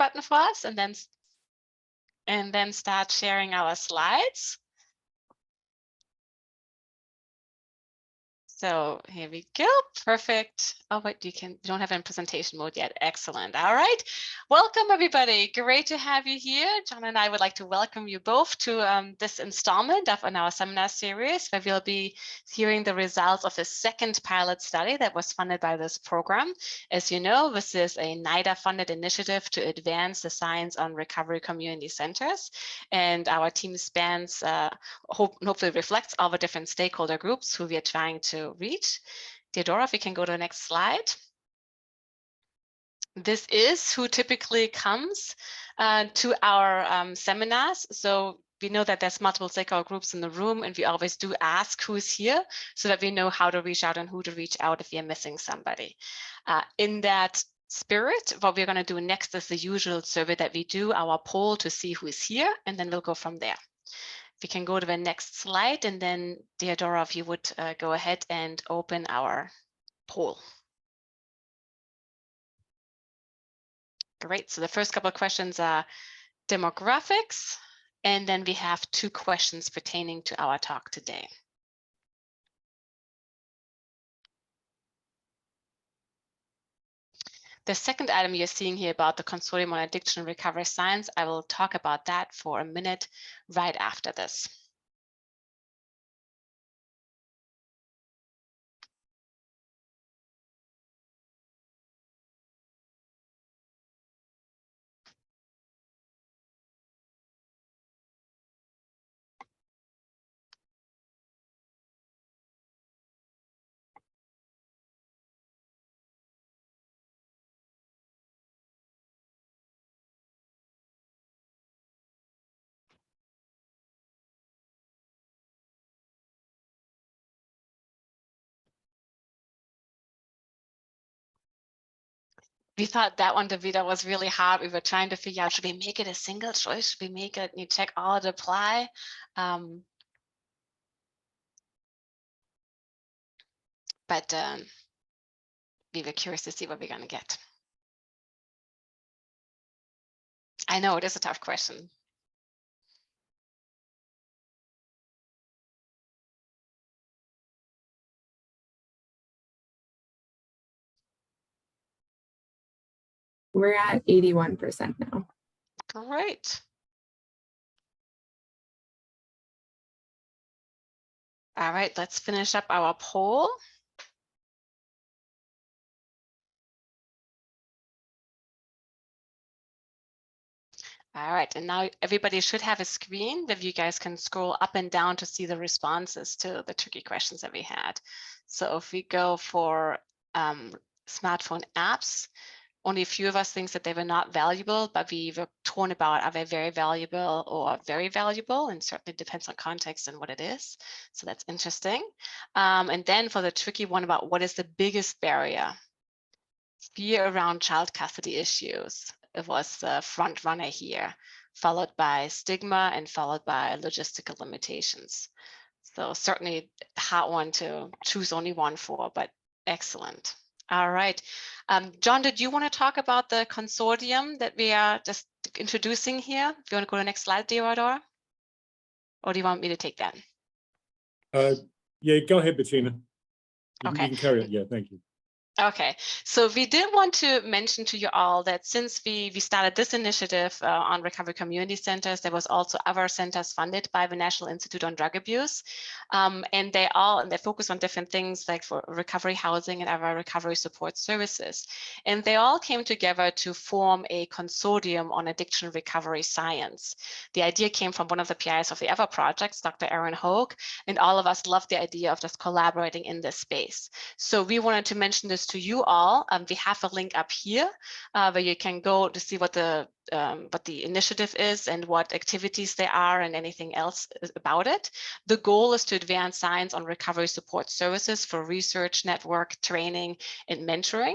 button for us and then start sharing our slides. So here we go. Perfect. Oh, but you don't have it in presentation mode yet. Excellent. All right. Welcome, everybody. Great to have you here. John and I would like to welcome you both to this installment of our seminar series, where we'll be hearing the results of the second pilot study that was funded by this program. As you know, this is a NIDA-funded initiative to advance the science on recovery community centers. And our team spans, hopefully reflects all the different stakeholder groups who we are trying to reach. Theodora, if we can go to the next slide. This is who typically comes to our seminars. So we know that there's multiple stakeholder groups in the room, and we always do ask who's here so that we know how to reach out and who to reach out if we are missing somebody. In that spirit, what we're going to do next is the usual survey that we do, our poll to see who is here, and then we'll go from there. We can go to the next slide, and then Theodora, if you would go ahead and open our poll. Great. So the first couple of questions are demographics, and then we have 2 questions pertaining to our talk today. The second item you're seeing here about the Consortium on Addiction and Recovery Science, I will talk about that for a minute right after this. We thought that one, Davida, was really hard. We were trying to figure out, should we make it a single choice? Should we make it, you check all to apply? But we were curious to see what we're going to get. I know it is a tough question. We're at 81% now. Great. All right, let's finish up our poll. All right, and now everybody should have a screen that you guys can scroll up and down to see the responses to the tricky questions that we had. So if we go for smartphone apps, only a few of us think that they were not valuable, but we were torn about, are they very valuable or very valuable? And certainly depends on context and what it is. So that's interesting. And then for the tricky one about what is the biggest barrier? Fear around child custody issues. It was the front runner here, followed by stigma and followed by logistical limitations. So certainly a hard one to choose only one for, but excellent. All right. John, did you want to talk about the consortium that we are just introducing here? Do you want to go to the next slide, Theodora? Or do you want me to take that? Yeah, go ahead, Bettina. Okay. You can carry it. Yeah, thank you. Okay, so we did want to mention to you all that since we started this initiative on recovery community centers, there was also other centers funded by the National Institute on Drug Abuse, and they focus on different things like for recovery housing and other recovery support services, and they all came together to form a consortium on addiction recovery science. The idea came from one of the PIs of the other projects, Dr. Aaron Hogue, and all of us loved the idea of just collaborating in this space. So we wanted to mention this to you all. We have a link up here where you can go to see what the initiative is and what activities there are and anything else about it. The goal is to advance science on recovery support services for research, network, training, and mentoring.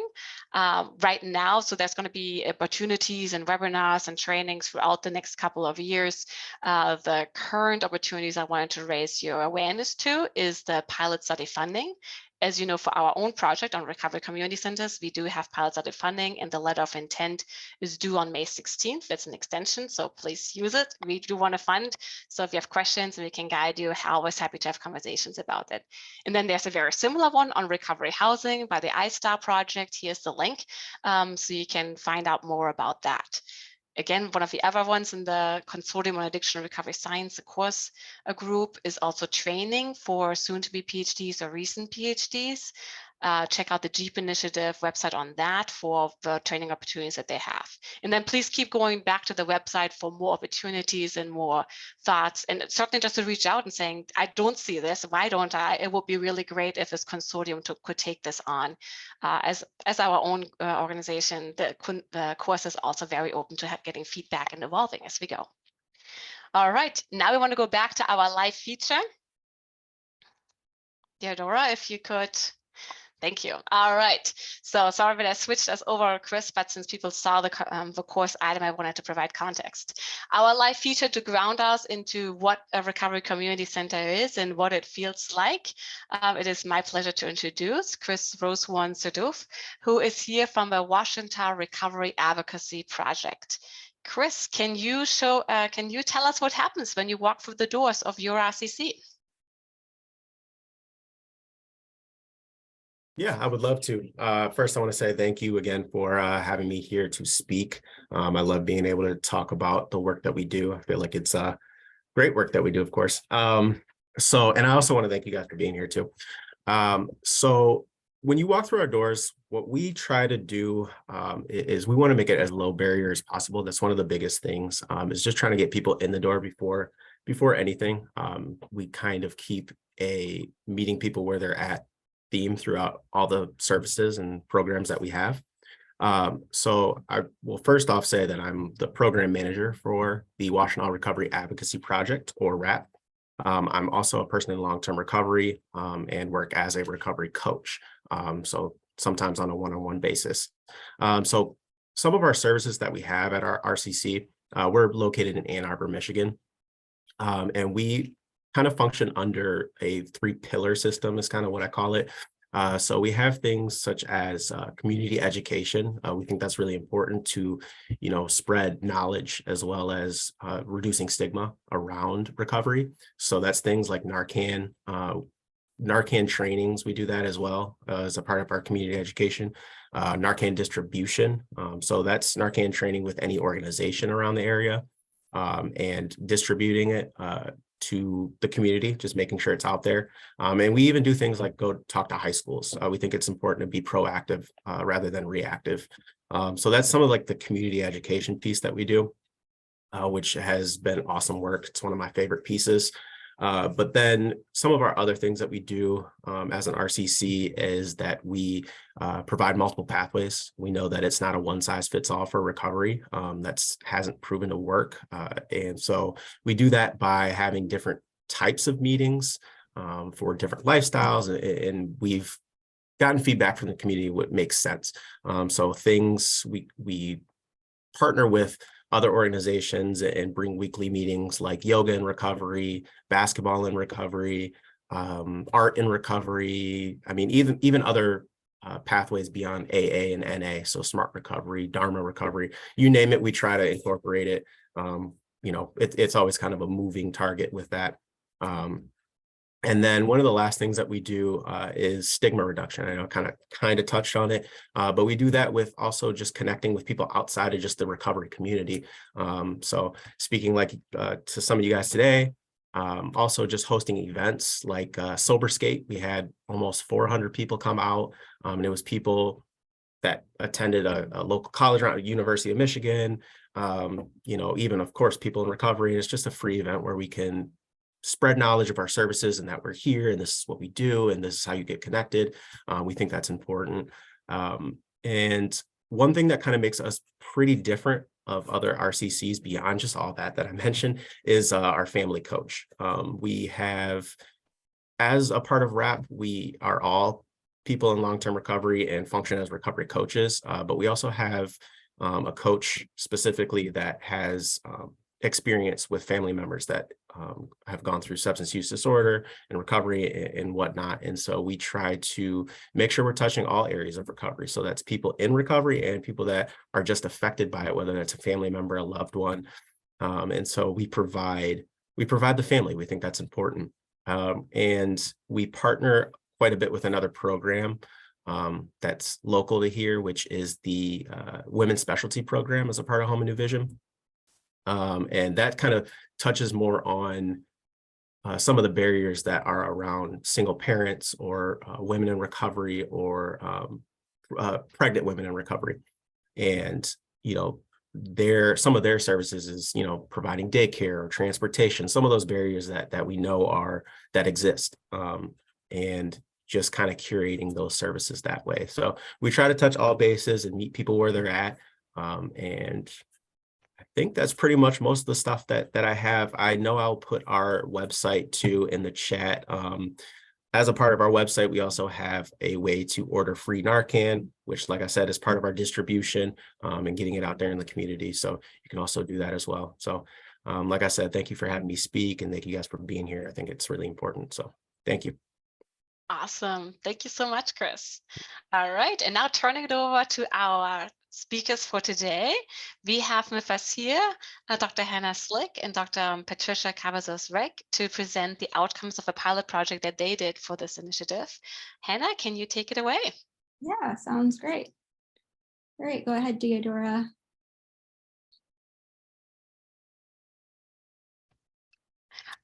Right now, so there's going to be opportunities and webinars and trainings throughout the next couple of years. The current opportunities I wanted to raise your awareness to is the pilot study funding. As you know, for our own project on recovery community centers, we do have piloted funding, and the letter of intent is due on May 16th. It's an extension, so please use it. We do want to fund. So if you have questions, we can guide you. Always happy to have conversations about it. And then there's a very similar one on recovery housing by the iStar project. Here's the link, so you can find out more about that. Again, one of the other ones in the Consortium on Addiction and Recovery Science, the course group, is also training for soon-to-be PhDs or recent PhDs. Check out the JEEP initiative website on that for the training opportunities that they have. And then please keep going back to the website for more opportunities and more thoughts. And certainly just to reach out and saying, I don't see this, why don't I? It would be really great if this consortium could take this on. As our own organization, the course is also very open to getting feedback and evolving as we go. All right, now we want to go back to our live feature. Theodora, if you could. Thank you. All right. So sorry that I switched us over, Chris, but since people saw the course item, I wanted to provide context. Our live feature to ground us into what a recovery community center is and what it feels like. It is my pleasure to introduce Chris Rosewarne-Sedov, who is here from the Washington Recovery Advocacy Project. Chris, can you tell us what happens when you walk through the doors of your RCC? Yeah, I would love to. First, I want to say thank you again for having me here to speak. I love being able to talk about the work that we do. I feel like it's great work that we do, of course. And I also want to thank you guys for being here too. So when you walk through our doors, what we try to do is we want to make it as low barrier as possible. That's one of the biggest things, is just trying to get people in the door before anything. We kind of keep a meeting people where they're at theme throughout all the services and programs that we have. So I will first off say that I'm the program manager for the Washington Recovery Advocacy Project, or WRAP. I'm also a person in long-term recovery and work as a recovery coach. So sometimes on a one-on-one basis. So some of our services that we have at our RCC, we're located in Ann Arbor, Michigan. And we kind of function under a 3-pillar system is kind of what I call it. So we have things such as community education. We think that's really important to, spread knowledge as well as reducing stigma around recovery. So that's things like Narcan trainings. We do that as well as a part of our community education. Narcan distribution. So that's Narcan training with any organization around the area and distributing it to the community, just making sure it's out there. And we even do things like go talk to high schools. We think it's important to be proactive rather than reactive. So that's some of like the community education piece that we do, which has been awesome work. It's one of my favorite pieces. But then some of our other things that we do as an RCC is that we provide multiple pathways. We know that it's not a one-size-fits-all for recovery. That hasn't proven to work. And so we do that by having different types of meetings for different lifestyles. And we've gotten feedback from the community what makes sense. So things we partner with other organizations and bring weekly meetings like yoga in recovery, basketball in recovery, art in recovery. I mean, even other pathways beyond AA and NA. So smart recovery, Dharma recovery, you name it, we try to incorporate it. It's always kind of a moving target with that. And then one of the last things that we do is stigma reduction. I know I kind of touched on it, but we do that with also just connecting with people outside of just the recovery community. So speaking to some of you guys today, also just hosting events like Sober Skate. We had almost 400 people come out, and it was people that attended a local college around the University of Michigan, even of course people in recovery. It's just a free event where we can spread knowledge of our services and that we're here and this is what we do and this is how you get connected. We think that's important. And one thing that kind of makes us pretty different of other RCCs beyond just all that I mentioned is our family coach. We have, as a part of WRAP, we are all people in long-term recovery and function as recovery coaches, but we also have a coach specifically that has experience with family members that have gone through substance use disorder and recovery and whatnot. And so we try to make sure we're touching all areas of recovery. So that's people in recovery and people that are just affected by it, whether that's a family member, a loved one. And so we provide the family. We think that's important. And we partner quite a bit with another program that's local to here, which is the Women's Specialty Program as a part of Home and New Vision. And that kind of touches more on some of the barriers that are around single parents or women in recovery or pregnant women in recovery. And, some of their services is, providing daycare or transportation, some of those barriers that we know that exist. And just kind of curating those services that way. So we try to touch all bases and meet people where they're at. And I think that's pretty much most of the stuff that I have. I know I'll put our website too in the chat. As a part of our website, we also have a way to order free Narcan, which, like I said, is part of our distribution and getting it out there in the community. So you can also do that as well. So like I said, thank you for having me speak and thank you guys for being here. I think it's really important. So thank you. Awesome. Thank you so much, Chris. All right. And now turning it over to our speakers for today. We have with us here Dr. Hannah Szlyk and Dr. Patricia Cavazos-Rehg to present the outcomes of a pilot project that they did for this initiative. Hannah, can you take it away? Yeah, sounds great. All right, go ahead, Deodora.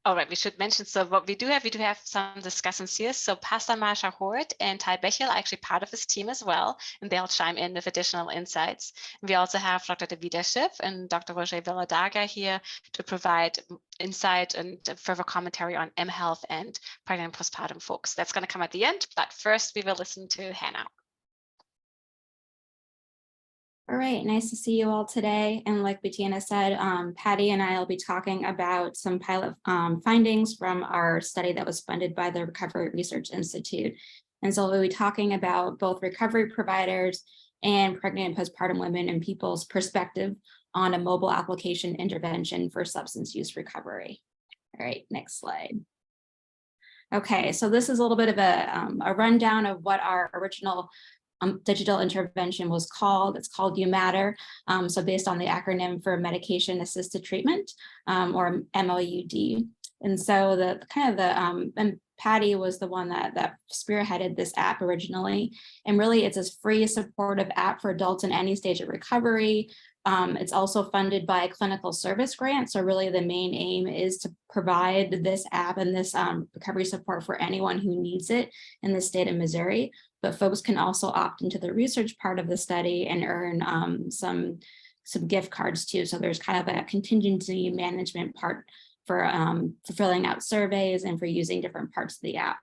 All right, we should mention, so what we do have some discussants here. So Pastor Marsha and Ty Bechel are actually part of this team as well, and they'll chime in with additional insights. We also have Dr. Davida Schiff and Dr. Roger Vilardaga here to provide insight and further commentary on mHealth and pregnant and postpartum folks. That's going to come at the end, but first we will listen to Hannah. All right, nice to see you all today. And like Bettina said, Patty and I will be talking about some pilot findings from our study that was funded by the Recovery Research Institute. And so we'll be talking about both recovery providers and pregnant and postpartum women and people's perspective on a mobile application intervention for substance use recovery. All right, next slide. Okay, so this is a little bit of a rundown of what our original digital intervention was called. It's called UMATTR. So based on the acronym for medication assisted treatment, or MOUD. And so and Patty was the one that spearheaded this app originally. And really it's a free supportive app for adults in any stage of recovery. It's also funded by a clinical service grant. So really the main aim is to provide this app and this recovery support for anyone who needs it in the state of Missouri. But folks can also opt into the research part of the study and earn some gift cards too. So there's kind of a contingency management part for filling out surveys and for using different parts of the app.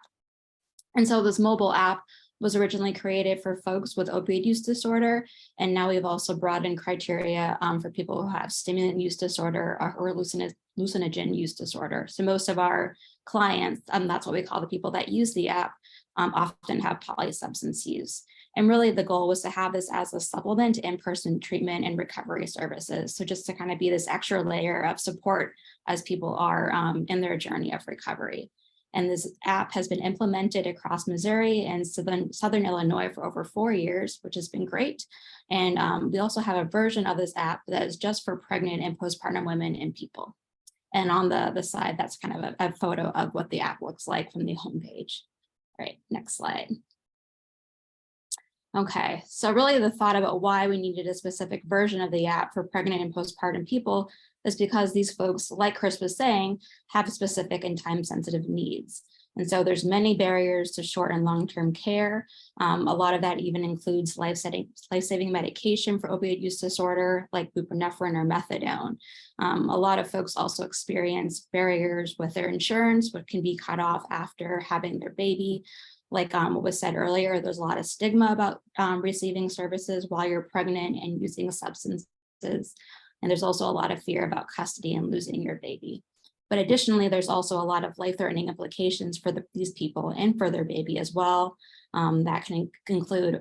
And so this mobile app was originally created for folks with opioid use disorder. And now we've also broadened criteria for people who have stimulant use disorder or hallucinogen use disorder. So most of our clients, that's what we call the people that use the app, often have polysubstance use. And really the goal was to have this as a supplement to in-person treatment and recovery services. So just to kind of be this extra layer of support as people are in their journey of recovery. And this app has been implemented across Missouri and Southern Illinois for over 4 years, which has been great. And we also have a version of this app that is just for pregnant and postpartum women and people. And on the side, that's kind of a photo of what the app looks like from the homepage. All right, next slide. Okay, so really the thought about why we needed a specific version of the app for pregnant and postpartum people is because these folks, like Chris was saying, have specific and time-sensitive needs. And so there's many barriers to short and long-term care. A lot of that even includes life-saving medication for opioid use disorder, like buprenorphine or methadone. A lot of folks also experience barriers with their insurance, which can be cut off after having their baby. Like what was said earlier, there's a lot of stigma about receiving services while you're pregnant and using substances. And there's also a lot of fear about custody and losing your baby. But additionally, there's also a lot of life-threatening implications for these people and for their baby as well. That can include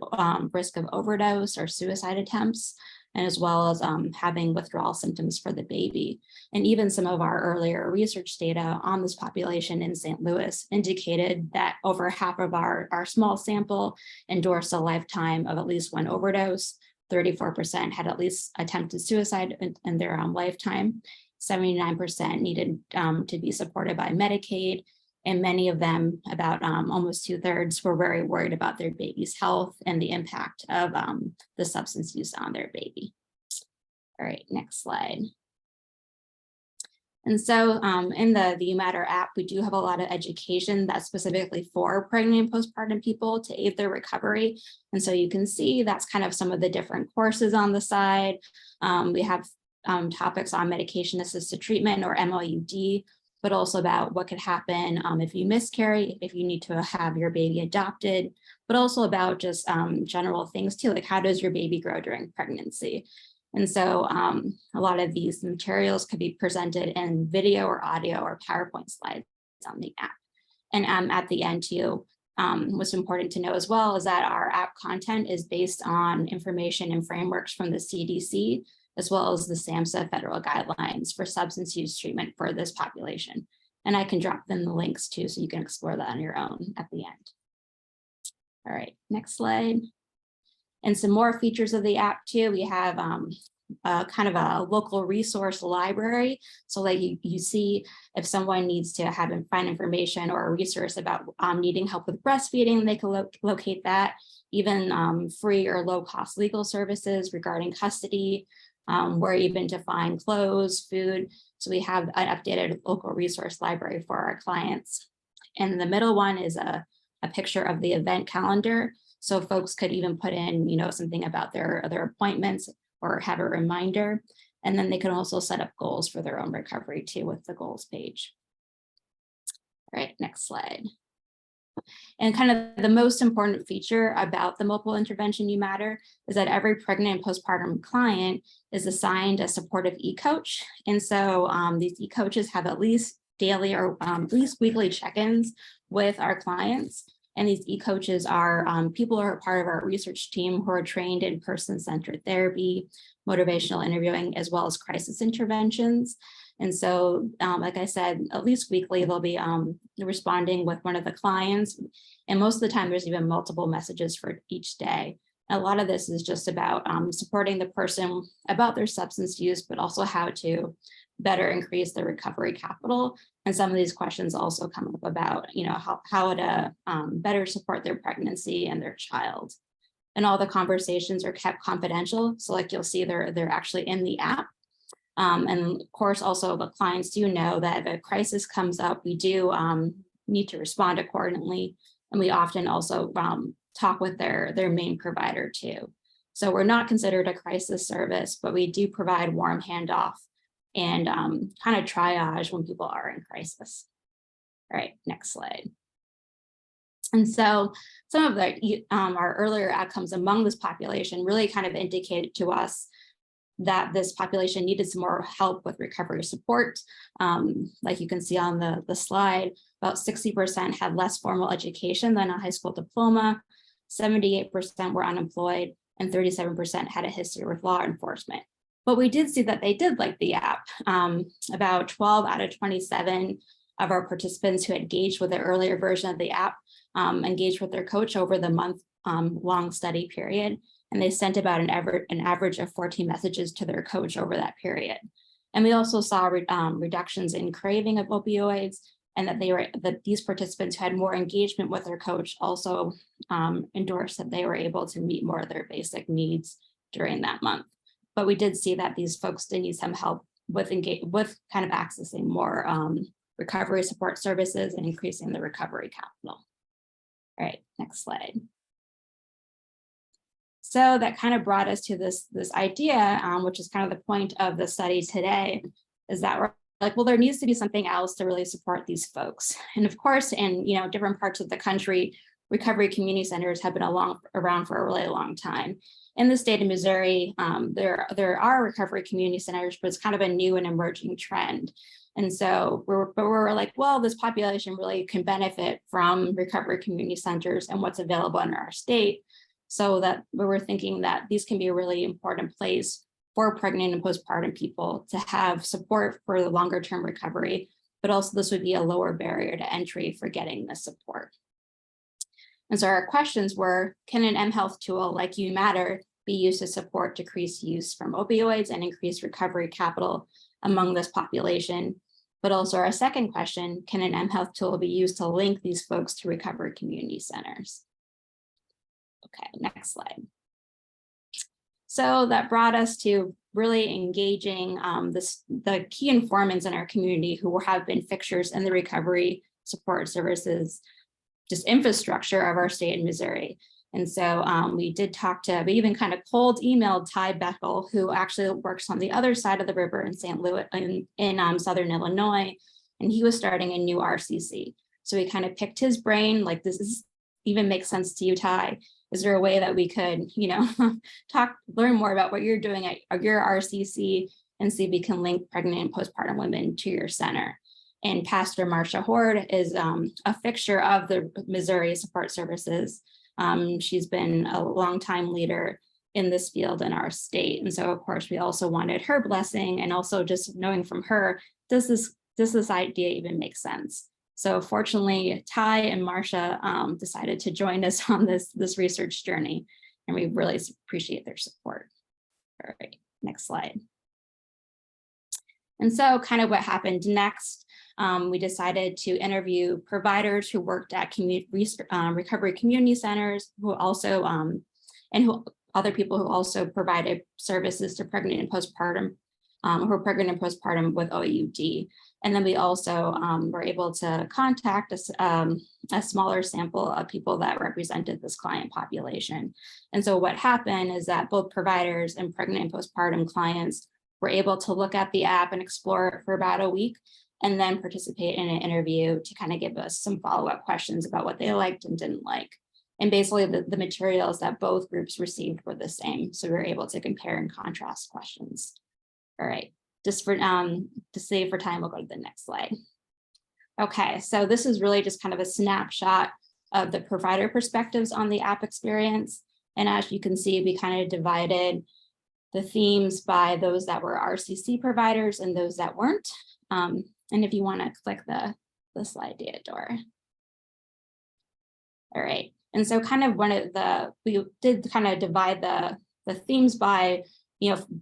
risk of overdose or suicide attempts. and as well as having withdrawal symptoms for the baby. And even some of our earlier research data on this population in St. Louis indicated that over half of our small sample endorsed a lifetime of at least one overdose. 34% had at least attempted suicide in their lifetime. 79% needed to be supported by Medicaid. And many of them, about almost 2/3, were very worried about their baby's health and the impact of the substance use on their baby. All right, next slide. And so in the UMatter app, we do have a lot of education that's specifically for pregnant and postpartum people to aid their recovery. And so you can see that's kind of some of the different courses on the side. We have topics on medication-assisted treatment, or MOUD, but also about what could happen if you miscarry, if you need to have your baby adopted, but also about just general things too, like how does your baby grow during pregnancy? And so a lot of these materials could be presented in video or audio or PowerPoint slides on the app. And at the end too, what's important to know as well is that our app content is based on information and frameworks from the CDC, as well as the SAMHSA federal guidelines for substance use treatment for this population. And I can drop in the links too, so you can explore that on your own at the end. All right, next slide. And some more features of the app too. We have kind of a local resource library. So like you see if someone needs to find information or a resource about needing help with breastfeeding, they can locate that. Even free or low cost legal services regarding custody, where even to find clothes, food. So we have an updated local resource library for our clients. And the middle one is a picture of the event calendar. So folks could even put in, something about their appointments or have a reminder. And then they can also set up goals for their own recovery too with the goals page. All right, next slide. And kind of the most important feature about the mobile intervention UMatter is that every pregnant and postpartum client is assigned a supportive e-coach. And so these e-coaches have at least daily or at least weekly check-ins with our clients. And these e-coaches are people who are part of our research team who are trained in person-centered therapy, motivational interviewing, as well as crisis interventions. And so, like I said, at least weekly, they'll be responding with one of the clients. And most of the time, there's even multiple messages for each day. A lot of this is just about supporting the person about their substance use, but also how to better increase their recovery capital. And some of these questions also come up about, how to better support their pregnancy and their child. And all the conversations are kept confidential. So like you'll see they're actually in the app. And of course, also the clients do know that if a crisis comes up, we do need to respond accordingly. And we often also talk with their main provider too. So we're not considered a crisis service, but we do provide warm handoff and kind of triage when people are in crisis. All right, next slide. And so some of our earlier outcomes among this population really kind of indicated to us that this population needed some more help with recovery support. Like you can see on the slide, about 60% had less formal education than a high school diploma, 78% were unemployed, and 37% had a history with law enforcement. But we did see that they did like the app. About 12 out of 27 of our participants who engaged with the earlier version of the app engaged with their coach over the month-long study period. And they sent about an average of 14 messages to their coach over that period. And we also saw reductions in craving of opioids, and that these participants who had more engagement with their coach also endorsed that they were able to meet more of their basic needs during that month. But we did see that these folks did need some help with kind of accessing more recovery support services and increasing the recovery capital. All right, next slide. So that kind of brought us to this idea, which is kind of the point of the study today, is that we're like, well, there needs to be something else to really support these folks. And of course, in different parts of the country, recovery community centers have been around for a really long time. In the state of Missouri, there are recovery community centers, but it's kind of a new and emerging trend. And so we're like, well, this population really can benefit from recovery community centers and what's available in our state. So that we were thinking that these can be a really important place for pregnant and postpartum people to have support for the longer term recovery, but also this would be a lower barrier to entry for getting the support. And so our questions were, can an mHealth tool like You Matter be used to support decreased use from opioids and increase recovery capital among this population? But also our second question, can an mHealth tool be used to link these folks to recovery community centers? Okay, next slide. So that brought us to really engaging the key informants in our community who have been fixtures in the recovery support services, just infrastructure of our state in Missouri. And so we even kind of cold emailed Ty Bechel, who actually works on the other side of the river in St. Louis, in Southern Illinois, and he was starting a new RCC. So we kind of picked his brain, like, even makes sense to you, Ty? Is there a way that we could, learn more about what you're doing at your RCC and see if we can link pregnant and postpartum women to your center? And Pastor Marsha Horde is a fixture of the Missouri Support Services. She's been a longtime leader in this field in our state. And so of course, we also wanted her blessing, and also just knowing from her, does this idea even make sense? So fortunately, Ty and Marsha decided to join us on this research journey, and we really appreciate their support. All right, next slide. And so kind of what happened next, we decided to interview providers who worked at recovery community centers, who also, other people who also provided services to pregnant and postpartum, who are pregnant and postpartum with OUD. And then we also were able to contact a smaller sample of people that represented this client population. And so what happened is that both providers and pregnant and postpartum clients were able to look at the app and explore it for about a week, and then participate in an interview to kind of give us some follow-up questions about what they liked and didn't like. And basically the materials that both groups received were the same. So we were able to compare and contrast questions. All right, just for to save for time, we'll go to the next slide. Okay, so this is really just kind of a snapshot of the provider perspectives on the app experience. And as you can see, we kind of divided the themes by those that were RCC providers and those that weren't. And if you want to click the slide data door. All right, and so kind of we did kind of divide the themes by,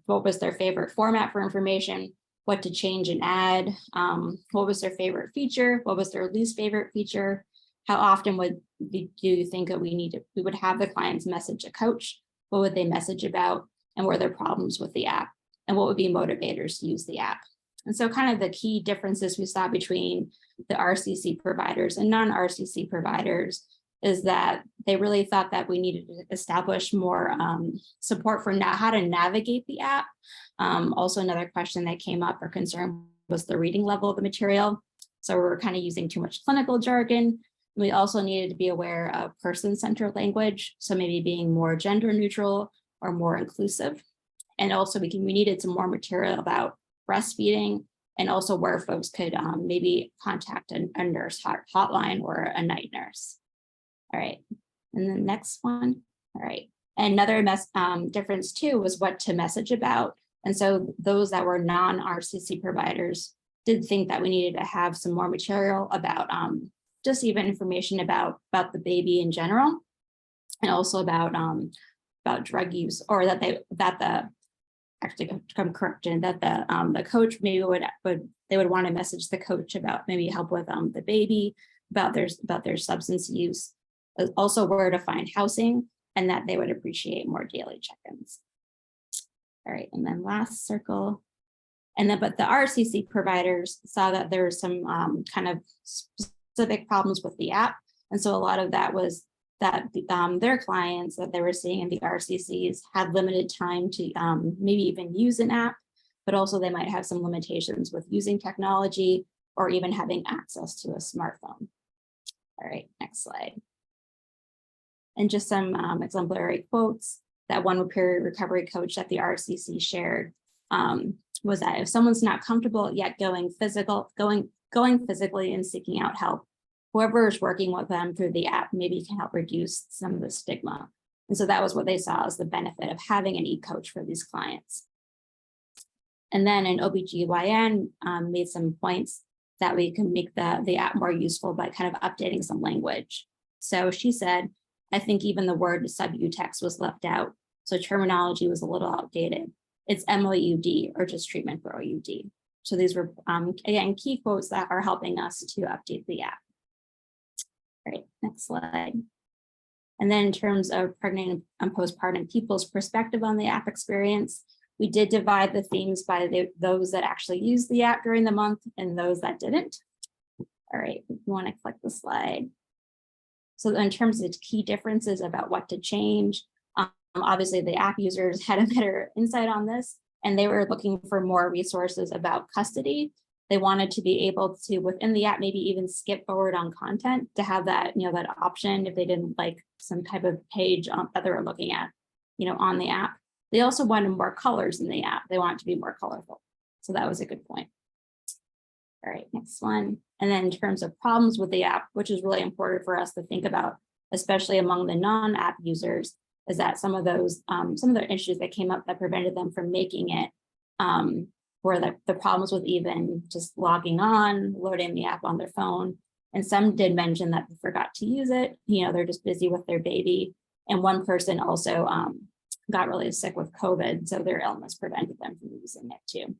what was their favorite format for information, what to change and add, what was their favorite feature, what was their least favorite feature, how often do you think that we would have the clients message a coach, what would they message about, and were there problems with the app, and what would be motivators to use the app. And so kind of the key differences we saw between the RCC providers and non-RCC providers is that they really thought that we needed to establish more support for how to navigate the app. Also, another question that came up or concern was the reading level of the material. So we were kind of using too much clinical jargon. We also needed to be aware of person-centered language, so maybe being more gender neutral or more inclusive. And also we needed some more material about breastfeeding, and also where folks could maybe contact a nurse hotline or a night nurse. All right, and the next one. All right, another difference too was what to message about. And so those that were non-RCC providers did think that we needed to have some more material about just even information about the baby in general, and also about drug use, or that the coach maybe would want to message the coach about maybe help with the baby, about their substance use, also where to find housing, and that they would appreciate more daily check-ins. All right, and then last circle. And then, but the RCC providers saw that there was some kind of specific problems with the app. And so a lot of that was that their clients that they were seeing in the RCCs had limited time to maybe even use an app, but also they might have some limitations with using technology or even having access to a smartphone. All right, next slide. And just some exemplary quotes that one peer recovery coach at the RCC shared was that if someone's not comfortable yet going physically and seeking out help, whoever is working with them through the app maybe can help reduce some of the stigma. And so that was what they saw as the benefit of having an e-coach for these clients. And then an OBGYN made some points that we can make the app more useful by kind of updating some language. So she said, I think even the word subutex was left out. So terminology was a little outdated. It's MOUD, or just treatment for OUD. So these were, again, key quotes that are helping us to update the app. All right, next slide. And then in terms of pregnant and postpartum people's perspective on the app experience, we did divide the themes by those that actually used the app during the month and those that didn't. All right, if you want to click the slide. So in terms of key differences about what to change, obviously the app users had a better insight on this, and they were looking for more resources about custody. They wanted to be able to, within the app, maybe even skip forward on content to have that, that option if they didn't like some type of page that they were looking at, on the app. They also wanted more colors in the app. They want it to be more colorful. So that was a good point. All right, next one. And then in terms of problems with the app, which is really important for us to think about, especially among the non-app users, is that some of the issues that came up that prevented them from making it were the problems with even just logging on, loading the app on their phone. And some did mention that they forgot to use it. They're just busy with their baby. And one person also got really sick with COVID, so their illness prevented them from using it too.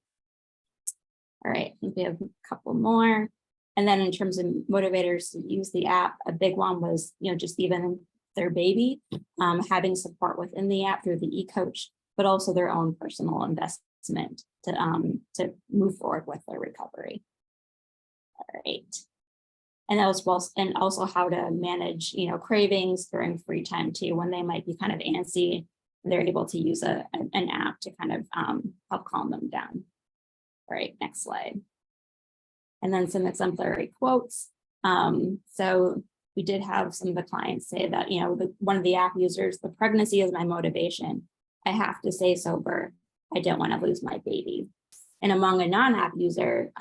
All right, I think we have a couple more. And then in terms of motivators to use the app, a big one was, just even their baby, having support within the app through the e-coach, but also their own personal investment to move forward with their recovery. All right. And also how to manage, cravings during free time too, when they might be kind of antsy, and they're able to use an app to kind of help calm them down. All right, next slide. And then some exemplary quotes. So we did have some of the clients say that, one of the app users, the pregnancy is my motivation. I have to stay sober. I don't want to lose my baby. And among a non-app user,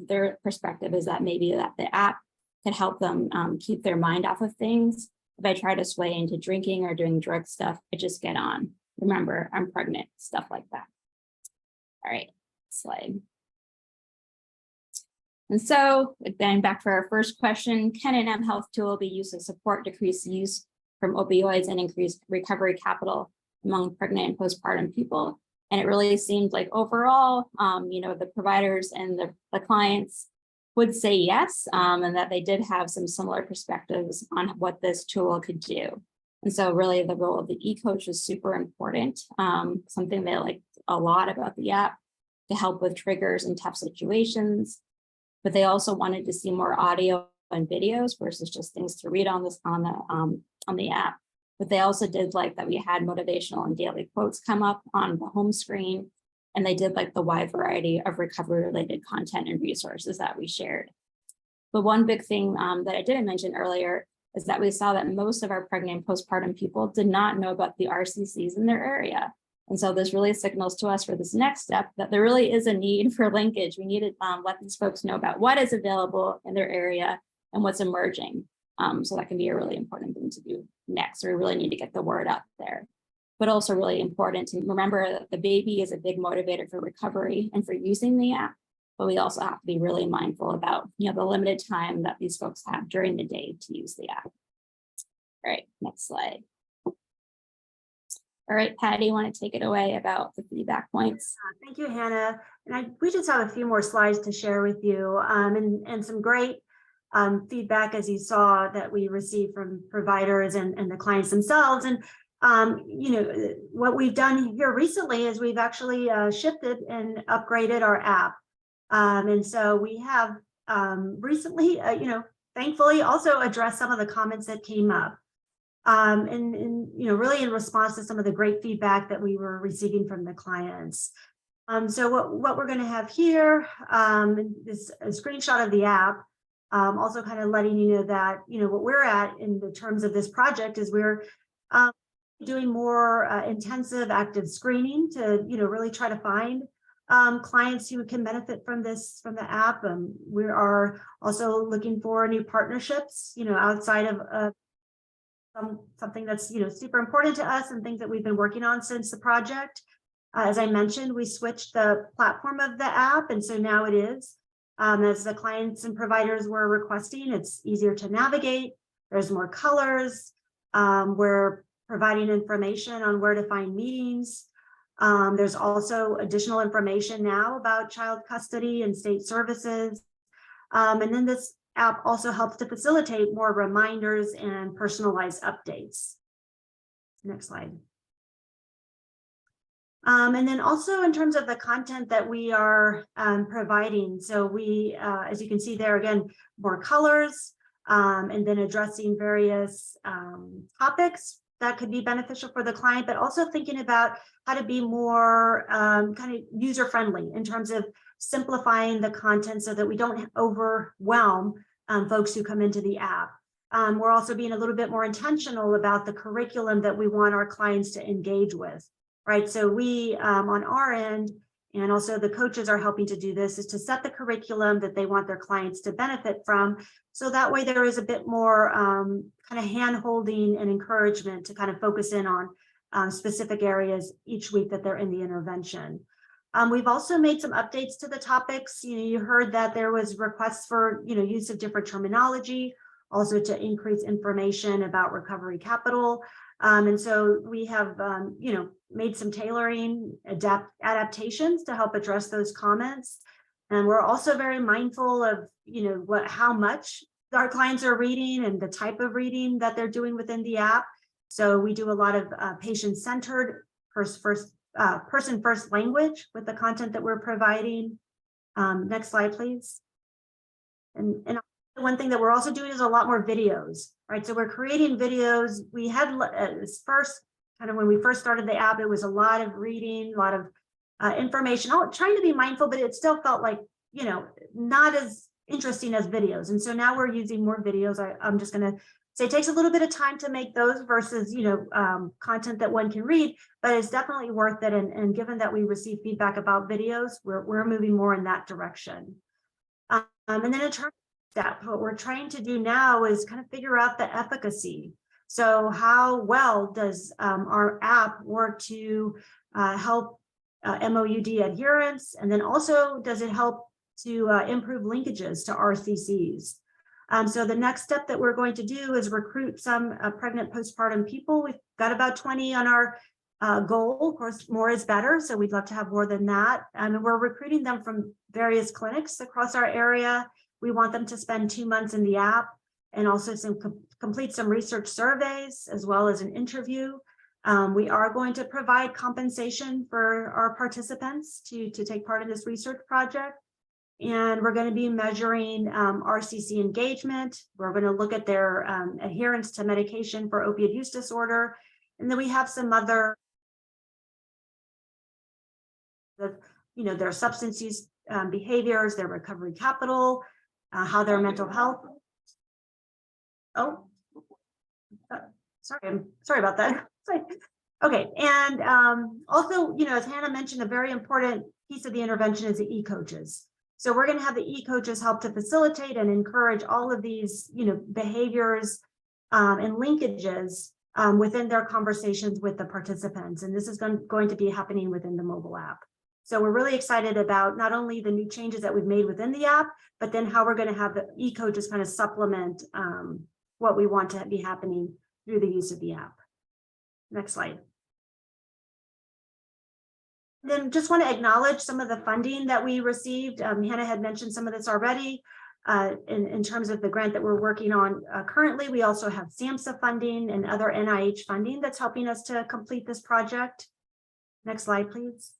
their perspective is that maybe that the app could help them keep their mind off of things. If I try to sway into drinking or doing drug stuff, I just get on. Remember, I'm pregnant, stuff like that. All right, slide. And so going back for our first question, can an mHealth tool be used to support decreased use from opioids and increase recovery capital among pregnant and postpartum people? And it really seemed like overall, the providers and the clients would say yes, and that they did have some similar perspectives on what this tool could do. And so really the role of the e-coach is super important, something they liked a lot about the app to help with triggers in tough situations. But they also wanted to see more audio and videos versus just things to read on the app. But they also did like that we had motivational and daily quotes come up on the home screen. And they did like the wide variety of recovery related content and resources that we shared. But one big thing that I didn't mention earlier is that we saw that most of our pregnant and postpartum people did not know about the RCCs in their area. And so this really signals to us for this next step that there really is a need for linkage. We need to let these folks know about what is available in their area and what's emerging. So that can be a really important thing to do next. So we really need to get the word out there. But also really important to remember that the baby is a big motivator for recovery and for using the app. But we also have to be really mindful about the limited time that these folks have during the day to use the app. All right, next slide. All right, Patty, you want to take it away about the feedback points? Thank you, Hannah. And we just have a few more slides to share with you and some great feedback, as you saw, that we received from providers and the clients themselves. And what we've done here recently is we've actually shifted and upgraded our app. And so we have recently, thankfully also addressed some of the comments that came up. And really in response to some of the great feedback that we were receiving from the clients. So what we're going to have here is a screenshot of the app, also kind of letting you know that, what we're at in the terms of this project is we're doing more intensive active screening to, really try to find clients who can benefit from the app. We are also looking for new partnerships, outside of something that's super important to us and things that we've been working on since the project. As I mentioned, we switched the platform of the app, and so now it is, as the clients and providers were requesting, it's easier to navigate. There's more colors. We're providing information on where to find meetings. There's also additional information now about child custody and state services. And then this app also helps to facilitate more reminders and personalized updates. Next slide. And then also in terms of the content that we are providing. So we, as you can see there, again, more colors, and then addressing various topics that could be beneficial for the client, but also thinking about how to be more kind of user-friendly in terms of simplifying the content so that we don't overwhelm folks who come into the app. We're also being a little bit more intentional about the curriculum that we want our clients to engage with, right? So we, on our end, and also the coaches are helping to do this, is to set the curriculum that they want their clients to benefit from. So that way there is a bit more kind of hand-holding and encouragement to kind of focus in on specific areas each week that they're in the intervention. We've also made some updates to the topics. You heard that there was requests for use of different terminology, also to increase information about recovery capital. And so we have made some tailoring adaptations to help address those comments. And we're also very mindful of how much our clients are reading and the type of reading that they're doing within the app. So we do a lot of patient-centered person-first language with the content that we're providing. Next slide, please. And one thing that we're also doing is a lot more videos, right? So we're creating videos. We had first, kind of when we first started the app, it was a lot of reading, a lot of information, trying to be mindful, but it still felt like, not as interesting as videos. And so now we're using more videos. I'm just going to say it takes a little bit of time to make those versus, content that one can read, but it's definitely worth it. And given that we receive feedback about videos, we're moving more in that direction. And then in terms of that, what we're trying to do now is kind of figure out the efficacy. So how well does our app work to help MOUD adherence? And then also, does it help to improve linkages to RCCs? So the next step that we're going to do is recruit some pregnant postpartum people. We've got about 20 on our goal. Of course, more is better, so we'd love to have more than that. And we're recruiting them from various clinics across our area. We want them to spend 2 months in the app and also complete some research surveys as well as an interview. We are going to provide compensation for our participants to take part in this research project. And we're going to be measuring RCC engagement. We're going to look at their adherence to medication for opioid use disorder. And then we have some other, their substance use behaviors, their recovery capital, how their mental health. Oh, sorry about that. Okay, and also, as Hannah mentioned, a very important piece of the intervention is the e-coaches. So we're going to have the e-coaches help to facilitate and encourage all of these, behaviors and linkages within their conversations with the participants. And this is going to be happening within the mobile app. So we're really excited about not only the new changes that we've made within the app, but then how we're going to have the e-coaches kind of supplement what we want to be happening through the use of the app. Next slide. Then just want to acknowledge some of the funding that we received. Hannah had mentioned some of this already in terms of the grant that we're working on currently. We also have SAMHSA funding and other NIH funding that's helping us to complete this project. Next slide, please.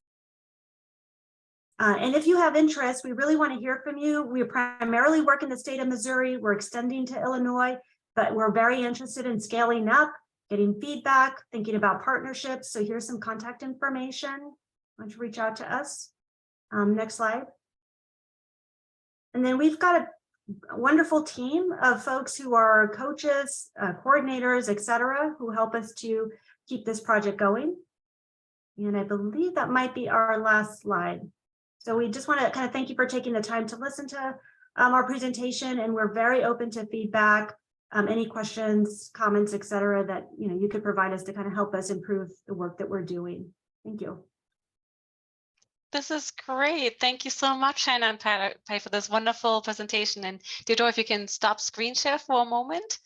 And if you have interest, we really want to hear from you. We primarily work in the state of Missouri. We're extending to Illinois, but we're very interested in scaling up, getting feedback, thinking about partnerships. So here's some contact information. Why don't you reach out to us? Next slide. And then we've got a wonderful team of folks who are coaches, coordinators, et cetera, who help us to keep this project going. And I believe that might be our last slide. So we just want to kind of thank you for taking the time to listen to our presentation, and we're very open to feedback. any questions, comments, et cetera, that you could provide us to kind of help us improve the work that we're doing. Thank you. This is great. Thank you so much, Hannah and Patty, for this wonderful presentation. And Theodore, if you can stop screen share for a moment,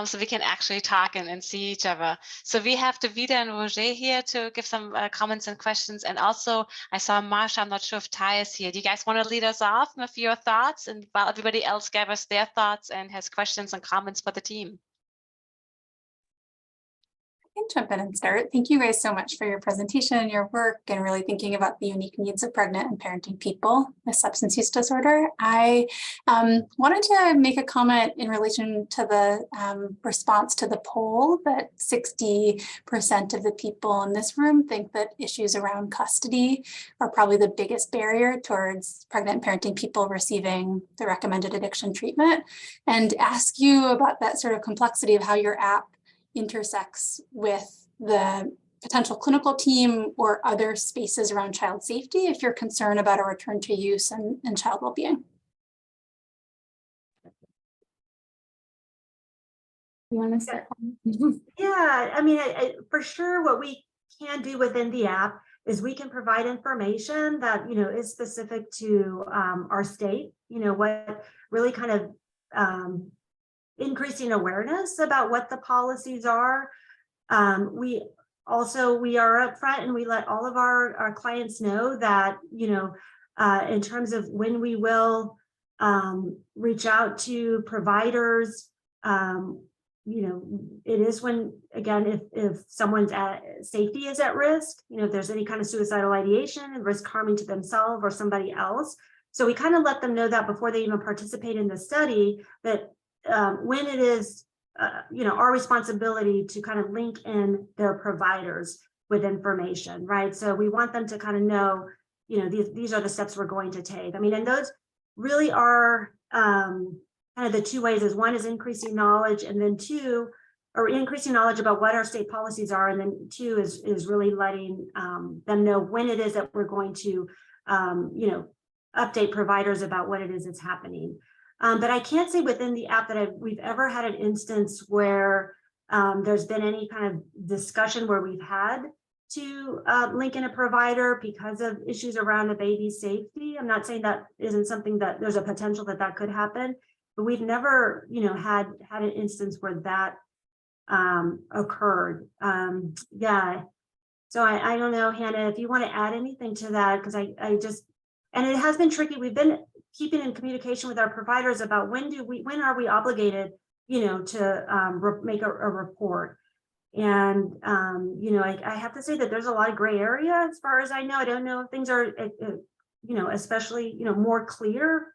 so we can actually talk and see each other. So we have Davida and Roger here to give some comments and questions. And also I saw Marsha, I'm not sure if Ty is here. Do you guys want to lead us off with your thoughts, and while everybody else gathers their thoughts and has questions and comments for the team? I can jump in and start. Thank you guys so much for your presentation and your work, and really thinking about the unique needs of pregnant and parenting people with substance use disorder. I wanted to make a comment in relation to the response to the poll that 60% of the people in this room think that issues around custody are probably the biggest barrier towards pregnant and parenting people receiving the recommended addiction treatment, and ask you about that sort of complexity of how your app intersects with the potential clinical team or other spaces around child safety if you're concerned about a return to use and child well-being. You want to start? Yeah, I mean, for sure, what we can do within the app is we can provide information that is specific to our state. What really kind of increasing awareness about what the policies are. We are upfront and we let all of our clients know that, in terms of when we will reach out to providers, it is when, again, if someone's safety is at risk, if there's any kind of suicidal ideation and risk harming to themselves or somebody else. So we kind of let them know that before they even participate in the study, that when it is, our responsibility to kind of link in their providers with information, right? So we want them to kind of know, these are the steps we're going to take. I mean, and those really are kind of the two ways. Is one is increasing knowledge, and then two, or increasing knowledge about what our state policies are, and then two is really letting them know when it is that we're going to, update providers about what it is that's happening. But I can't say within the app that we've ever had an instance where there's been any kind of discussion where we've had to link in a provider because of issues around the baby's safety. I'm not saying that isn't something that there's a potential that could happen, but we've never, had an instance where that occurred. Yeah. So I don't know, Hannah, if you want to add anything to that, because I just, and it has been tricky. We've been keeping in communication with our providers about when are we obligated, to make a report. And, I have to say that there's a lot of gray area as far as I know. I don't know if things are, especially, more clear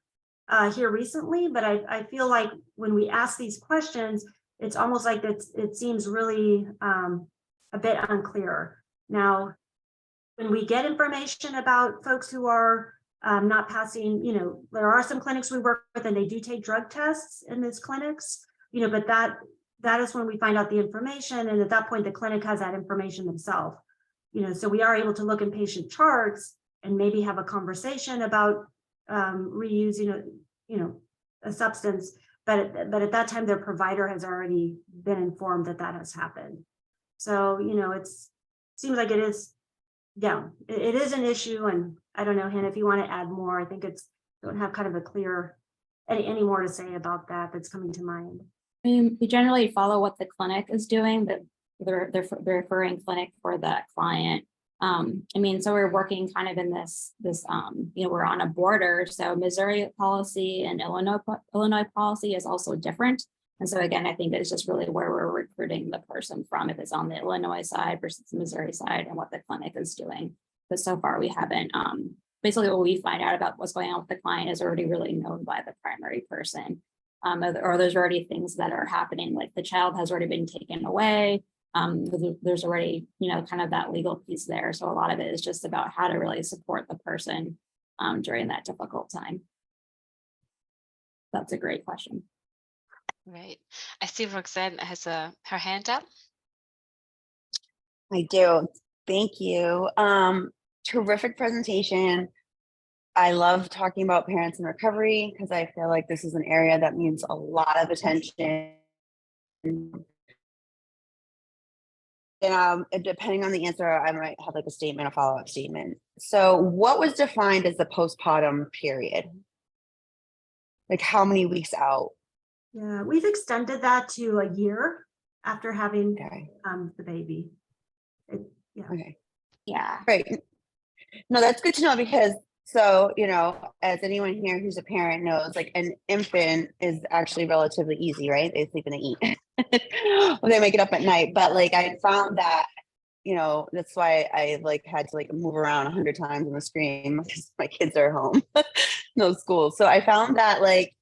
here recently, but I feel like when we ask these questions, it's almost like it seems really a bit unclear. Now, when we get information about folks who are not passing, there are some clinics we work with and they do take drug tests in these clinics, but that is when we find out the information. And at that point, the clinic has that information themselves, so we are able to look in patient charts and maybe have a conversation about reusing, a substance. But at that time, their provider has already been informed that has happened. So, it seems like it is, yeah, it is an issue. And I don't know, Hannah, if you want to add more. I think don't have kind of a clear, any more to say about that's coming to mind. I mean, we generally follow what the clinic is doing, but they're referring clinic for that client. So we're working kind of in this, we're on a border. So Missouri policy and Illinois policy is also different. And so again, I think it's just really where we're recruiting the person from, if it's on the Illinois side versus the Missouri side, and what the clinic is doing. But so far we haven't, basically what we find out about what's going on with the client is already really known by the primary person. Or there's already things that are happening, like the child has already been taken away. There's already, kind of that legal piece there. So a lot of it is just about how to really support the person during that difficult time. That's a great question. Right. I see Roxanne has her hand up. I do. Thank you. Terrific presentation. I love talking about parents in recovery because I feel like this is an area that needs a lot of attention And depending on the answer, I might have like a statement, a follow-up statement. So what was defined as the postpartum period? Like how many weeks out? Yeah, we've extended that to a year after having Okay. the baby. Yeah. Okay. Yeah. Right. No, that's good to know because so, you know, as anyone here who's a parent knows, like an infant is actually relatively easy, right? They sleep and they eat. Well, they make it up at night. But like I found that, you know, that's why I like had to like move around 100 times in the scream because my kids are home, no school. So I found that like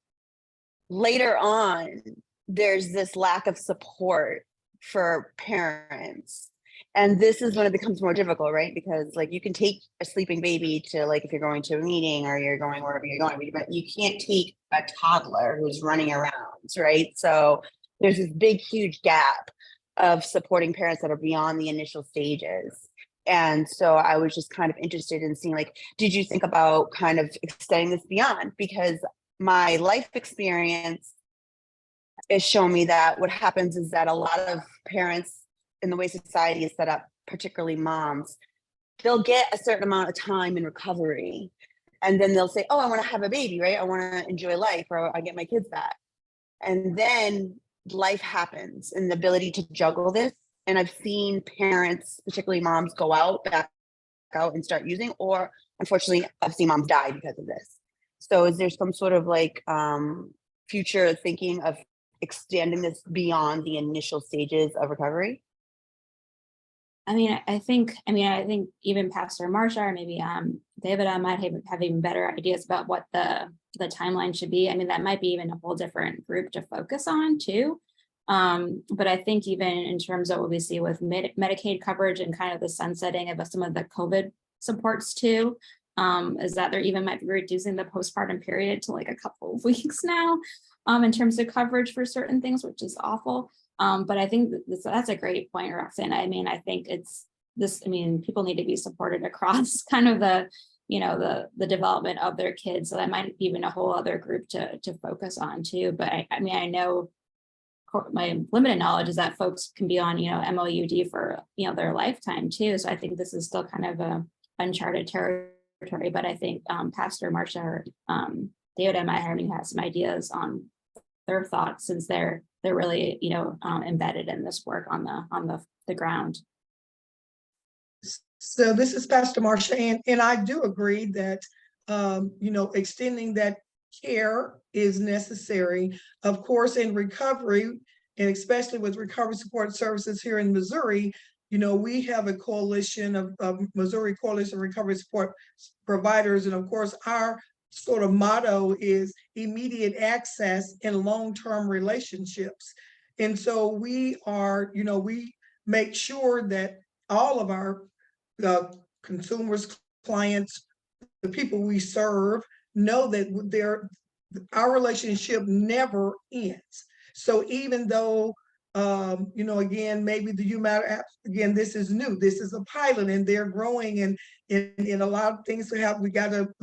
later on, there's this lack of support for parents. And this is when it becomes more difficult, right? Because like you can take a sleeping baby to like if you're going to a meeting or you're going wherever you're going, but you can't take a toddler who's running around, right? So there's this big, huge gap of supporting parents that are beyond the initial stages. And so I was just kind of interested in seeing like, did you think about kind of extending this beyond? Because my life experience has shown me that what happens is that a lot of parents in the way society is set up, particularly moms, they'll get a certain amount of time in recovery. And then they'll say, oh, I want to have a baby, right? I want to enjoy life or I get my kids back. And then life happens and the ability to juggle this. And I've seen parents, particularly moms, go back out and start using, or unfortunately, I've seen moms die because of this. So is there some sort of like future thinking of extending this beyond the initial stages of recovery? I think even Pastor Marsha or maybe Davida might have even better ideas about what the timeline should be. I mean, that might be even a whole different group to focus on too. But I think even in terms of what we see with Medicaid coverage and kind of the sunsetting of some of the COVID supports too, is that there even might be reducing the postpartum period to like a couple of weeks now in terms of coverage for certain things, which is awful. But I think that's a great point, Roxanne. I mean, I think people need to be supported across kind of the development of their kids. So that might be even a whole other group to focus on too. But I know my limited knowledge is that folks can be on, MOUD for, their lifetime too. So I think this is still kind of a uncharted territory, but I think Pastor Marsha or Davida might have some ideas on their thoughts since they're really, embedded in this work on the ground. So this is Pastor Marsha, and I do agree that, extending that care is necessary. Of course, in recovery, and especially with recovery support services here in Missouri, we have a coalition of Missouri Coalition of Recovery Support Providers. And of course, our sort of motto is immediate access and long-term relationships. And so we are, we make sure that all of our consumers, clients, the people we serve know that our relationship never ends. So even though, again, maybe the UMatter app, again, this is new, this is a pilot and they're growing and a lot of things we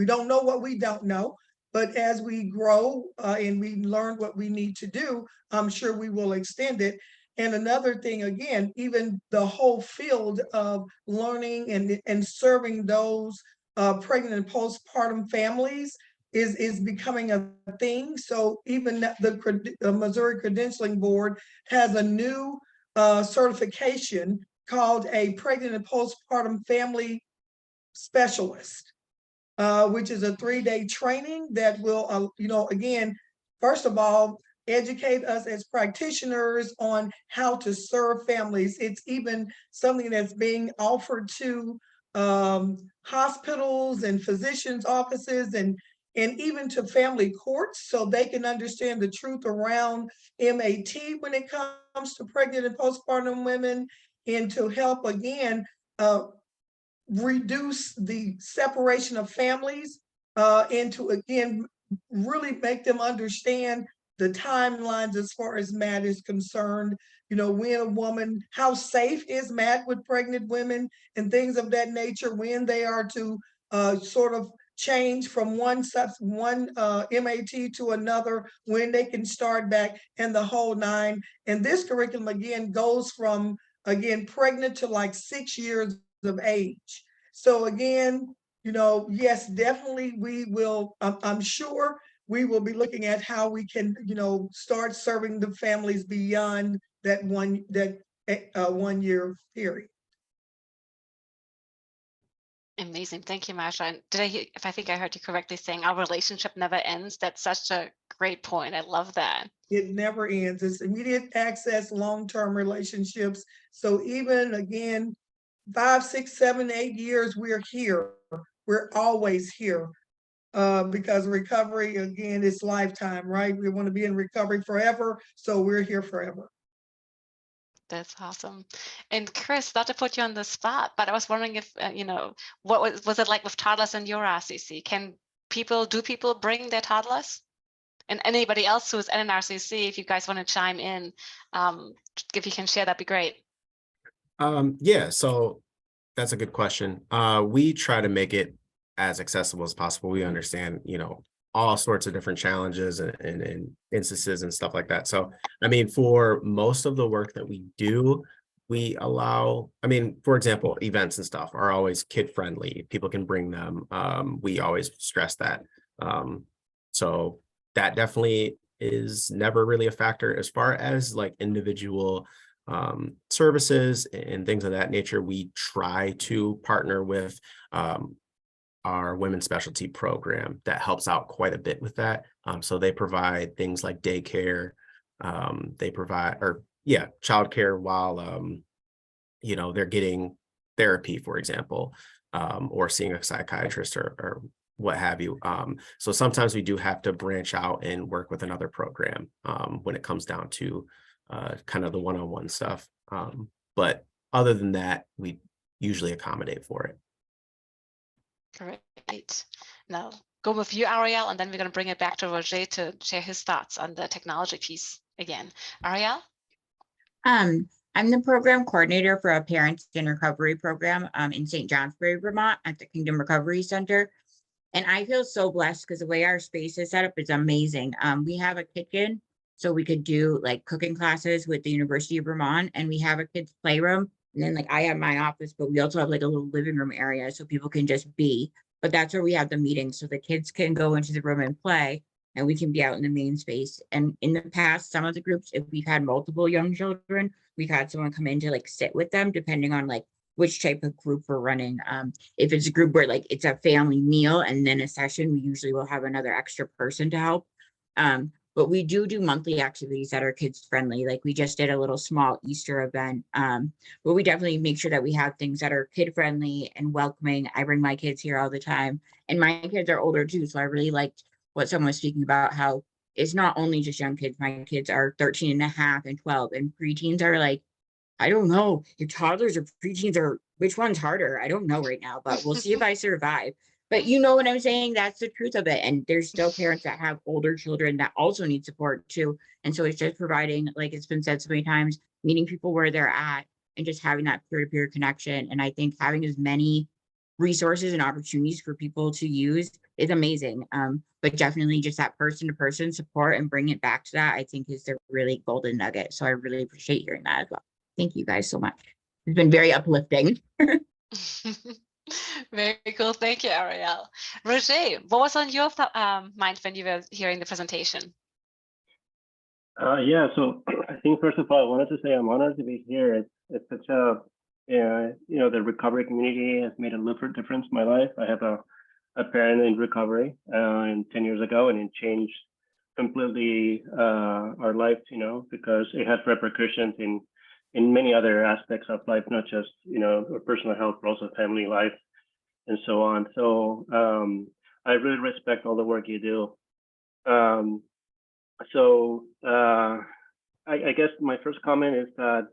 don't know what we don't know, but as we grow and we learn what we need to do, I'm sure we will extend it. And another thing, again, even the whole field of learning and serving those pregnant and postpartum families is becoming a thing. So even the Missouri Credentialing Board has a new certification called a pregnant and postpartum family specialist, which is a 3-day training that will, again, first of all, educate us as practitioners on how to serve families. It's even something that's being offered to hospitals and physicians' offices and even to family courts, so they can understand the truth around MAT when it comes to pregnant and postpartum women, and to help, again, reduce the separation of families and to, again, really make them understand the timelines as far as MAT is concerned. When a woman, how safe is MAT with pregnant women and things of that nature, when they are to sort of change from one MAT to another, when they can start back, and the whole nine. And this curriculum again goes from pregnant to like 6 years of age. So again, yes, definitely we will. I'm sure we will be looking at how we can, start serving the families beyond that 1 year period. Amazing. Thank you, Marsha. And did I hear, if I think I heard you correctly, saying our relationship never ends? That's such a great point. I love that. It never ends. It's immediate access, long-term relationships. So even again, 5, 6, 7, 8 years, we're here. We're always here. Because recovery, again, is lifetime, right? We want to be in recovery forever, so we're here forever. That's awesome. And Chris, not to put you on the spot, but I was wondering if, what was it like with toddlers in your RCC? Do people bring their toddlers? And anybody else who's at an RCC, if you guys want to chime in, if you can share, that'd be great. Yeah, so that's a good question. We try to make it as accessible as possible. We understand, all sorts of different challenges and instances and stuff like that. So, I mean, for most of the work that we do, we allow, for example, events and stuff are always kid friendly. People can bring them. We always stress that. So that definitely is never really a factor. As far as like individual services and things of that nature, we try to partner with our women's specialty program that helps out quite a bit with that. So they provide things like daycare. They provide, childcare while, they're getting therapy, for example, or seeing a psychiatrist or what have you. So sometimes we do have to branch out and work with another program when it comes down to kind of the one-on-one stuff. But other than that, we usually accommodate for it. Great. Now go with you, Ariel, and then we're going to bring it back to Roger to share his thoughts on the technology piece again. Ariel? I'm the program coordinator for a Parents in Recovery program in St. Johnsbury, Vermont at the Kingdom Recovery Center. And I feel so blessed because the way our space is set up is amazing. We have a kitchen, so we could do like cooking classes with the University of Vermont, and we have a kids' playroom. And then like I have my office, but we also have like a little living room area so people can just be. But that's where we have the meetings, so the kids can go into the room and play, and we can be out in the main space. And in the past, some of the groups, if we've had multiple young children, we've had someone come in to like sit with them, depending on like which type of group we're running. If it's a group where like it's a family meal and then a session, we usually will have another extra person to help. But we do monthly activities that are kids friendly. Like we just did a little small Easter event. But we definitely make sure that we have things that are kid friendly and welcoming. I bring my kids here all the time, and my kids are older too. So I really liked what someone was speaking about, how it's not only just young kids. My kids are 13 and a half and 12, and preteens are like, I don't know if toddlers or preteens are, which one's harder? I don't know right now, but we'll see if I survive. But you know what I'm saying? That's the truth of it. And there's still parents that have older children that also need support too. And so it's just providing, like it's been said so many times, meeting people where they're at and just having that peer-to-peer connection. And I think having as many resources and opportunities for people to use is amazing. But definitely just that person-to-person support and bring it back to that, I think is the really golden nugget. So I really appreciate hearing that as well. Thank you guys so much. It's been very uplifting. Very cool. Thank you, Ariel. Roger, what was on your mind when you were hearing the presentation? So I think first of all, I wanted to say I'm honored to be here. It's such a, the recovery community has made a difference in my life. I have a parent in recovery and 10 years ago, and it changed completely our life, because it had repercussions in many other aspects of life, not just, our personal health, but also family life and so on. So I really respect all the work you do. I guess my first comment is that,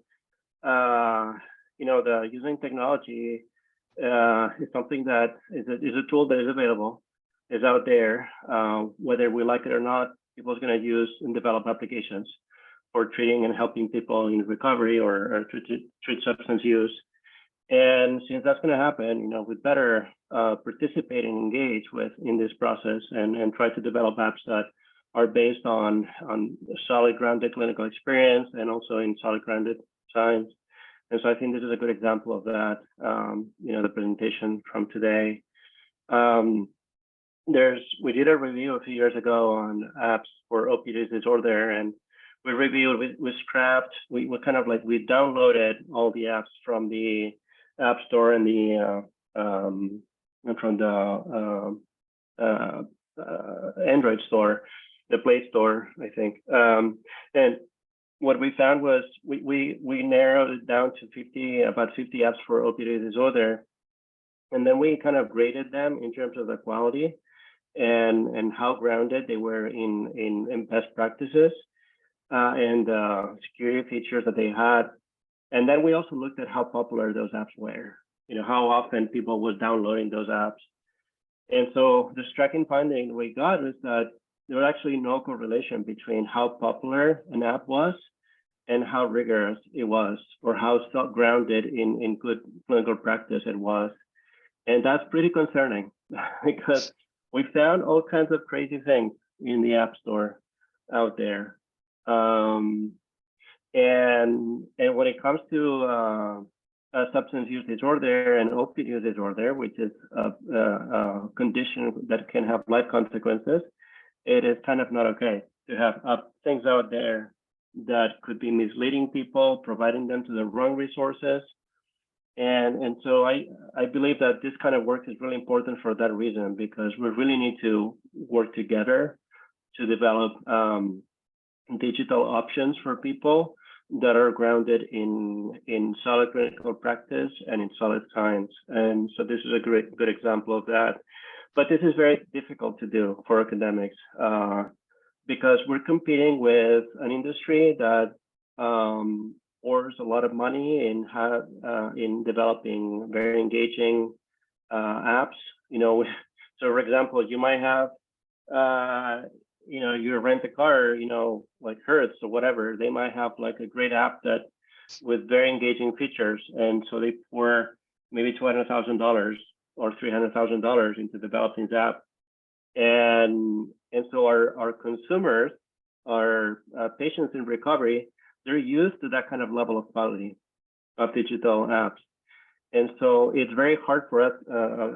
the using technology is something that is a tool that is available, is out there. Whether we like it or not, people are going to use and develop applications for treating and helping people in recovery or to treat substance use. And since that's going to happen, we better participate and engage in this process and try to develop apps that are based on solid grounded clinical experience and also in solid grounded science. And so I think this is a good example of that. The presentation from today. We did a review a few years ago on apps for opioid disorder, and we reviewed, we scrapped, we downloaded all the apps from the App Store and from the Android store, the Play Store, I think. And what we found was we narrowed it down to about 50 apps for opioid disorder, and then we kind of graded them in terms of the quality and how grounded they were in best practices and security features that they had. And then we also looked at how popular those apps were, how often people were downloading those apps. And so the striking finding we got was that there was actually no correlation between how popular an app was and how rigorous it was, or how grounded in good clinical practice it was. And that's pretty concerning because we found all kinds of crazy things in the App Store out there. And when it comes to substance use disorder and opioid use disorder, which is a condition that can have life consequences, it is kind of not okay to have things out there that could be misleading people, providing them to the wrong resources. And so I believe that this kind of work is really important for that reason, because we really need to work together to develop digital options for people that are grounded in solid clinical practice and in solid science. And so this is a good example of that. But this is very difficult to do for academics because we're competing with an industry that pours a lot of money in developing very engaging apps. So for example, you might have you rent a car, like Hertz or whatever, they might have like a great app that with very engaging features. And so they pour maybe $200,000 or $300,000 into developing this app. And so our consumers, our patients in recovery, they're used to that kind of level of quality of digital apps. And so it's very hard for us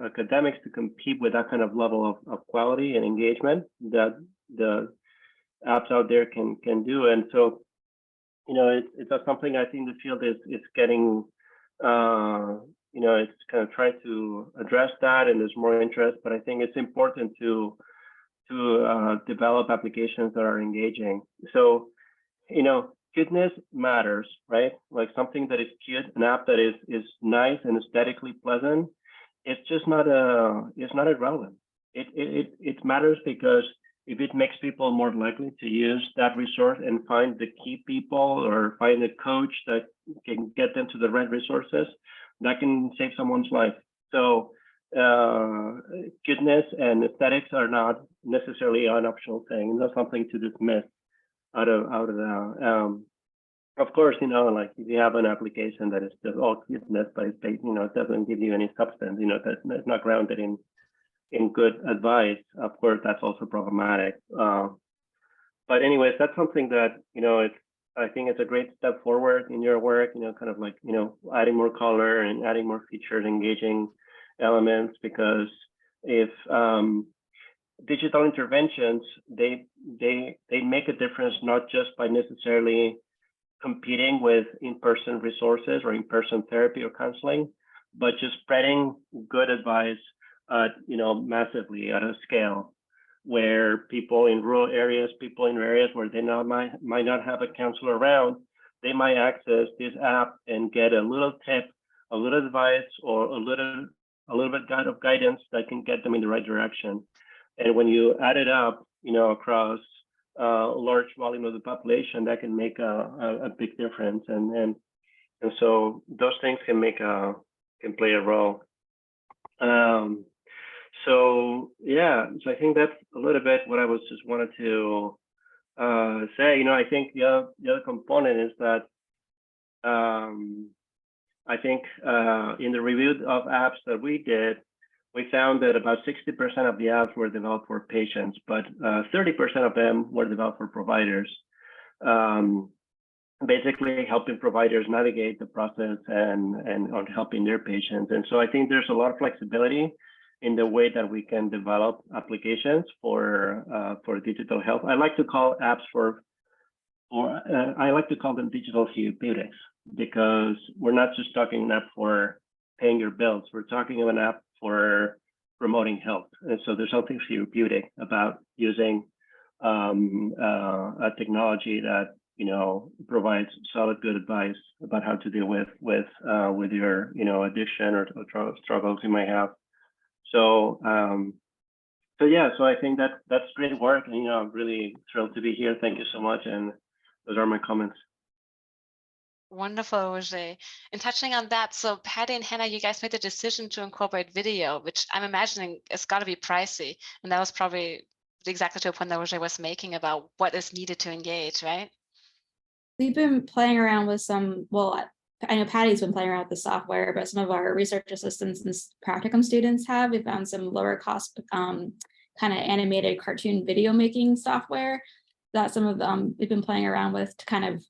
academics to compete with that kind of level of quality and engagement that the apps out there can do. And so, it's something I think the field is getting, it's kind of trying to address that, and there's more interest, but I think it's important to develop applications that are engaging. So, cuteness matters, right? Like something that is cute, an app that is nice and aesthetically pleasant, it's just not irrelevant. It matters because if it makes people more likely to use that resource and find the key people or find a coach that can get them to the right resources, that can save someone's life. So cuteness and aesthetics are not necessarily an optional thing, not something to dismiss out of that. Of course, like if you have an application that is just all cuteness, but it doesn't give you any substance, that's not grounded in good advice, of course, that's also problematic. But anyways, that's something that, I think it's a great step forward in your work, kind of like, adding more color and adding more featured, engaging elements, because if digital interventions, they make a difference, not just by necessarily competing with in-person resources or in-person therapy or counseling, but just spreading good advice massively at a scale where people in rural areas, people in areas where they might not have a counselor around, they might access this app and get a little tip, a little advice, or a little bit of guidance that can get them in the right direction. And when you add it up, across a large volume of the population, that can make a big difference. And so those things can play a role. So I think that's a little bit what I was just wanted to say. I think the other component is that I think in the review of apps that we did, we found that about 60% of the apps were developed for patients, but 30% of them were developed for providers. Basically helping providers navigate the process and on helping their patients. And so I think there's a lot of flexibility in the way that we can develop applications for digital health. I like to call apps I like to call them digital therapeutics, because we're not just talking an app for paying your bills. We're talking of an app for promoting health. And so there's something therapeutic about using a technology that provides solid, good advice about how to deal with your addiction or struggles you might have. So so I think that's great work, and I'm really thrilled to be here. Thank you so much, and those are my comments. Wonderful, Roger. And touching on that, so Patty and Hannah, you guys made the decision to incorporate video, which I'm imagining it's got to be pricey, and that was probably exactly to a point that Roger was making about what is needed to engage, right? We've been playing around with some, well, I know Patty's been playing around with the software, but some of our research assistants and practicum students have. We found some lower cost kind of animated cartoon video making software that some of them we've been playing around with to kind of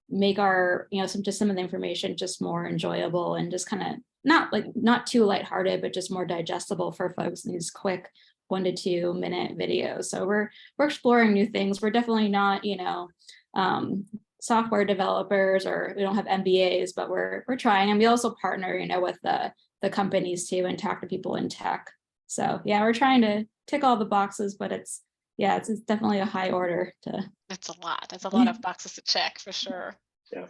make our, some of the information just more enjoyable and just kind of not too lighthearted, but just more digestible for folks in these quick 1 to 2 minute videos. So we're exploring new things. We're definitely not, software developers, or we don't have MBAs, but we're trying, and we also partner, with the companies too, and talk to people in tech. So yeah, we're trying to tick all the boxes, but it's definitely a high order to. It's a lot. There's a lot of boxes to check for sure. Yeah.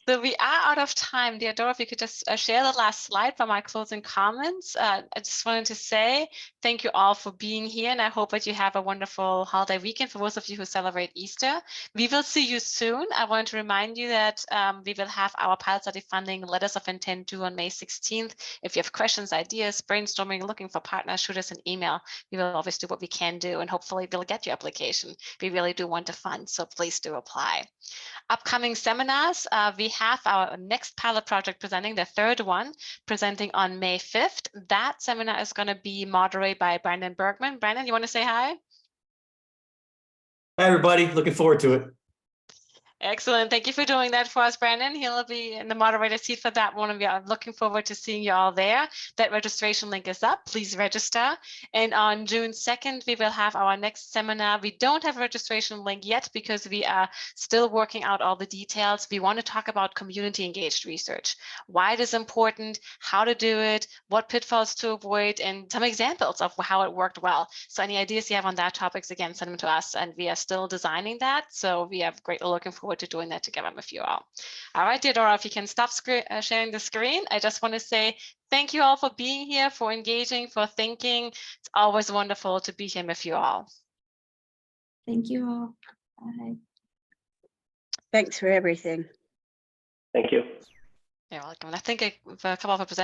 So we are out of time. Deodora, if you could just share the last slide for my closing comments. I just wanted to say thank you all for being here, and I hope that you have a wonderful holiday weekend for those of you who celebrate Easter. We will see you soon. I want to remind you that we will have our pilot study funding letters of intent due on May 16th. If you have questions, ideas, brainstorming, looking for partners, shoot us an email. We will always do what we can do, and hopefully we'll get your application. We really do want to fund, so please do apply. Upcoming seminars, we have our next pilot project presenting, the third one, presenting on May 5th. That seminar is going to be moderated by Brandon Bergman. Brandon, you want to say hi? Hi, everybody. Looking forward to it. Excellent. Thank you for doing that for us, Brandon. He'll be in the moderator seat for that one, and we are looking forward to seeing you all there. That registration link is up. Please register. And on June 2nd, we will have our next seminar. We don't have a registration link yet because we are still working out all the details. We want to talk about community engaged research, why it is important, how to do it, what pitfalls to avoid, and some examples of how it worked well. So any ideas you have on that topics, again, send them to us, and we are still designing that. So we are greatly looking forward to doing that together with you all. All right, Deodora, if you can stop sharing the screen, I just want to say thank you all for being here, for engaging, for thinking. It's always wonderful to be here with you all. Thank you all. Bye. Thanks for everything. Thank you. You're welcome. I think a couple of